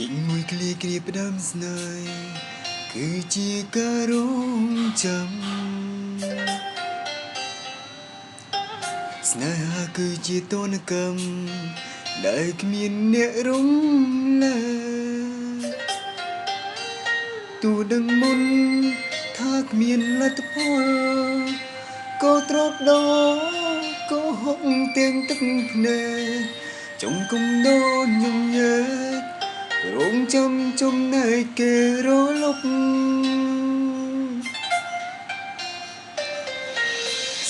ពីមួយគ្លាគ្រាផ្ដាំស្នេហ៍គឺជាការរងចាំស្នេហាគឺជាទនកម្មដែលគ្មានអ្នករំលែកទូដឹងមុនថាគ្មានលទ្ធផលក៏ទ្រពដល់ក៏ហុកទាំងទឹកភ្នែកចង់គុំដោនញញែករងចាំចំណែកគេរលប់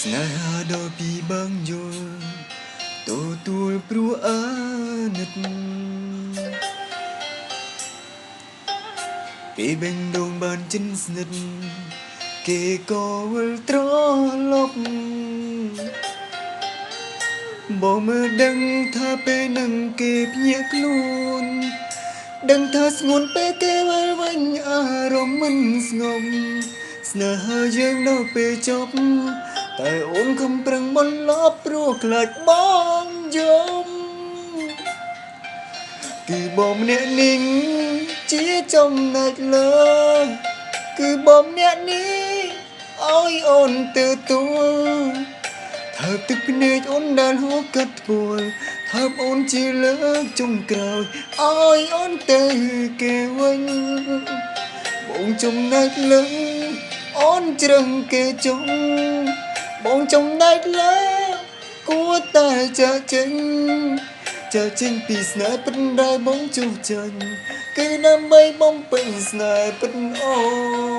ស្នេហាដល់ពីបាំងយល់ទទួលព្រោះអាណិតពេលបេះដូងបានជិនស្និទ្ធគេក៏វិលត្រឡប់បងមើលដឹងថាពេលនឹងគេភ្ញាក់ខ្លួនដឹងថាស្ងួនពេលគេវិលវិញអារម្មណ៍មិនស្ងប់ស្នេហាយើងដល់ពេលចប់តែអូនខំប្រឹងបន្លប់ព្រោះខ្លាចបងយំគឺបងម្នាក់នេះជាចំណែកលើគឺបងម្នាក់នេះឲ្យអូនទទួលថើបទឹកភ្នែកអូនដែលហូរកាត់ពួលថើបអូនជាលើកចុងក្រោយឲ្យអូនទៅគេវិញបងចំណែកលើអូនជ្រឹងគេចុងបងចំណែកលើគួរតែចាក់ចេញពីស្នេហ៍ពិតដែលបងចុះចាញ់គឺដើម្បីបំពេញស្នេហ៍ពិតអូន